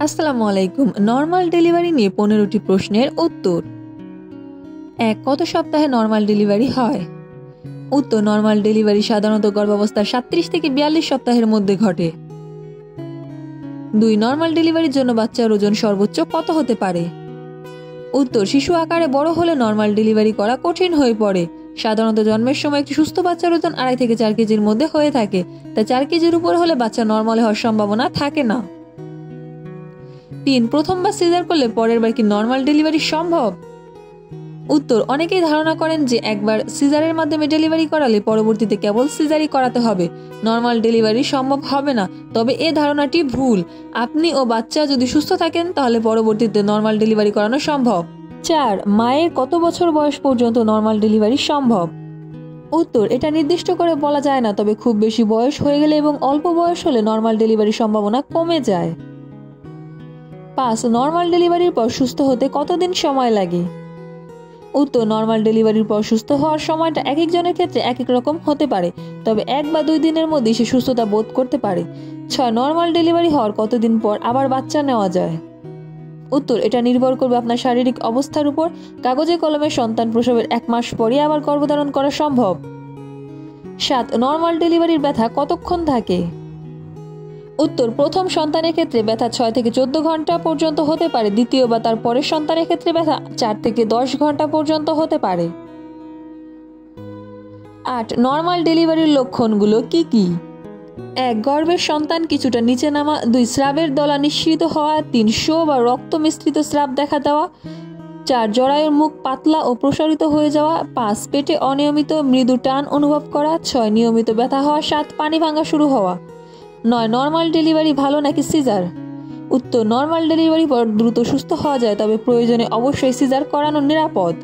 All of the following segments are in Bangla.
আসসালামু আলাইকুম। নরমাল ডেলিভারি নিয়ে 15টি প্রশ্নের উত্তর। 1. কত সপ্তাহে নরমাল ডেলিভারি হয়? উত্তর: নরমাল ডেলিভারি সাধারণত গর্ভাবস্থার 37 থেকে 42 সপ্তাহের মধ্যে ঘটে। 2. নরমাল ডেলিভারির জন্য বাচ্চার ওজন সর্বোচ্চ কত হতে পারে? উত্তর: শিশু আকারে বড় হলে নরমাল ডেলিভারি করা কঠিন হয়ে পড়ে। সাধারণত জন্মের সময় একটি সুস্থ বাচ্চার ওজন 2.5 থেকে 4 কেজির মধ্যে হয়ে থাকে, তাই 4 কেজির উপর হলে বাচ্চা নরমাল হওয়ার সম্ভাবনা থাকে না। 3. প্রথমবার সিজার করলে পরের বার কি নরমাল ডেলিভারি সম্ভব? উত্তর: অনেকেই ধারণা করেন যে একবার সিজারের মাধ্যমে ডেলিভারি করালে পরবর্তীতে কেবল সিজারই করাতে হবে, নরমাল ডেলিভারি সম্ভব হবে না। তবে এ ধারণাটি ভুল। আপনি ও বাচ্চা যদি সুস্থ থাকেন তাহলে পরবর্তীতে নরমাল ডেলিভারি করানো সম্ভব। 4. মায়ের কত বছর বয়স পর্যন্ত নরমাল ডেলিভারি সম্ভব? উত্তর: এটা নির্দিষ্ট করে বলা যায় না, তবে খুব বেশি বয়স হয়ে গেলে এবং অল্প বয়স হলে নরমাল ডেলিভারির সম্ভাবনা কমে যায়। 5. নরমাল ডেলিভারির পর সুস্থ হতে কতদিন সময় লাগে? উত্তর: নরমাল ডেলিভারির পর সুস্থ হওয়ার সময়টা এক একজনের ক্ষেত্রে এক এক রকম হতে পারে, তবে 1 বা 2 দিনের মধ্যে সে সুস্থতা বোধ করতে পারে। 6. নরমাল ডেলিভারি হওয়ার কতদিন পর আবার বাচ্চা নেওয়া যায়? উত্তর: এটা নির্ভর করবে আপনার শারীরিক অবস্থার উপর। কাগজে কলমে সন্তান প্রসবের 1 মাস পরই আবার গর্ভধারণ করা সম্ভব। 7. নরমাল ডেলিভারির ব্যথা কতক্ষণ থাকে? উত্তর: প্রথম সন্তানের ক্ষেত্রে ব্যথা 6 থেকে 14 ঘন্টা পর্যন্ত হতে পারে, দ্বিতীয় বা তার পরের সন্তানের ক্ষেত্রে ব্যথা 4 থেকে 10 ঘন্টা পর্যন্ত হতে পারে। 8. নরমাল ডেলিভারির লক্ষণগুলো কি কি? 1. গর্ভের সন্তান কিছুটা নিচে নামা। 2. স্রাবের দলা নিঃসৃত হওয়া। 3. শো বা রক্ত মিশ্রিত স্রাব দেখা দেওয়া। 4. জরায়ুর মুখ পাতলা ও প্রসারিত হয়ে যাওয়া। 5. পেটে অনিয়মিত মৃদু টান অনুভব করা। 6. নিয়মিত ব্যথা হওয়া। 7. পানি ভাঙা শুরু হওয়া। 9. নরমাল ডেলিভারি ভালো নাকি সিজার? উত্তর: নরমাল ডেলিভারি পর দ্রুত সুস্থ হওয়া যায়, তবে প্রয়োজনে অবশ্যই সিজার করানো নিরাপদ।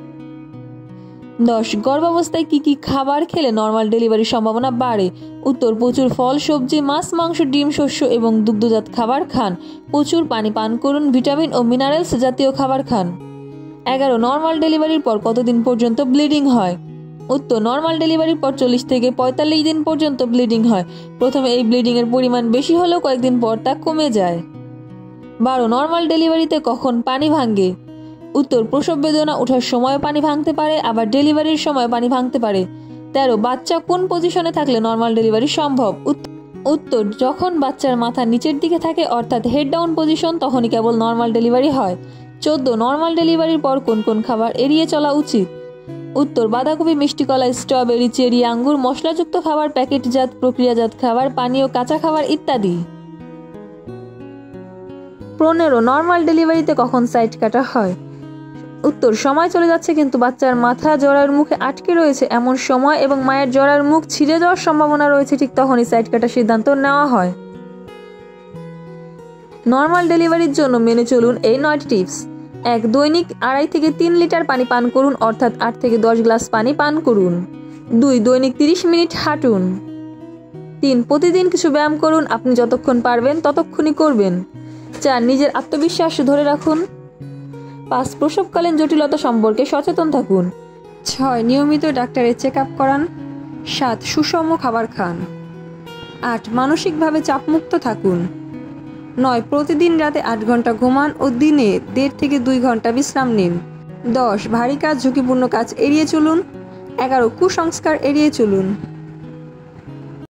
10. গর্ভাবস্থায় কি কি খাবার খেলে নরমাল ডেলিভারির সম্ভাবনা বাড়ে? উত্তর: প্রচুর ফল, সবজি, মাছ, মাংস, ডিম, শস্য এবং দুগ্ধজাত খাবার খান। প্রচুর পানি পান করুন। ভিটামিন ও মিনারেলস জাতীয় খাবার খান। 11. নরমাল ডেলিভারির পর কতদিন পর্যন্ত ব্লিডিং হয়? উত্তর: নরমাল ডেলিভারির পর 40 থেকে 45 দিন পর্যন্ত ব্লিডিং হয়। প্রথমে এই ব্লিডিং এর পরিমাণ বেশি হলেও কয়েকদিন পর তা কমে যায়। 12. নরমাল ডেলিভারিতে কখন পানি ভাঙে? উত্তর: প্রসব বেদনা ওঠার সময় পানি ভাঙতে পারে, আবার ডেলিভারির সময় পানি ভাঙতে পারে। 13. বাচ্চা কোন পজিশনে থাকলে নরমাল ডেলিভারি সম্ভব? উত্তর: যখন বাচ্চার মাথা নিচের দিকে থাকে অর্থাৎ হেড ডাউন পজিশন, তখনই কেবল নরমাল ডেলিভারি হয়। 14. নরমাল ডেলিভারির পর কোন কোন খাবার এড়িয়ে চলা উচিত? উত্তর: বাঁধাকপি, মিষ্টি কলা, স্ট্রবেরি, চেরি, আঙ্গুর, মশলাযুক্ত খাবার, প্যাকেটজাত প্রক্রিয়াজাত খাবার, পানীয়, কাঁচা খাবার ইত্যাদি। 15. নরমাল ডেলিভারিতে কখন সাইড কাটা হয়? উত্তর: সময় চলে যাচ্ছে কিন্তু বাচ্চার মাথা জরায়ুর মুখে আটকে রয়েছে এমন সময় এবং মায়ের জরায়ুর মুখ ছিঁড়ে যাওয়ার সম্ভাবনা রয়েছে, ঠিক তখনই সাইড কাটার সিদ্ধান্ত নেওয়া হয়। নরমাল ডেলিভারির জন্য মেনে চলুন এই 9টি টিপস। 1. দৈনিক 2.5 থেকে 3 লিটার পানি পান করুন, অর্থাৎ 8 থেকে 10 গ্লাস পানি পান করুন। 2. দৈনিক 30 মিনিট হাঁটুন। 3. প্রতিদিন কিছু ব্যায়াম করুন, আপনি যতক্ষণ পারবেন ততক্ষণই করবেন। 4. নিজের আত্মবিশ্বাস ধরে রাখুন। 5. প্রসবকালীন জটিলতা সম্পর্কে সচেতন থাকুন। 6. নিয়মিত ডাক্তারের চেক আপ করান। 7. সুষম খাবার খান। 8. মানসিকভাবে চাপমুক্ত থাকুন। 9. প্রতিদিন রাতে 8 ঘন্টা ঘুমান ও দিনে 1.5 থেকে 2 ঘন্টা বিশ্রাম নিন। 10. ভারী কাজ, ঝুঁকিপূর্ণ কাজ এড়িয়ে চলুন। 11. কুসংস্কার এড়িয়ে চলুন।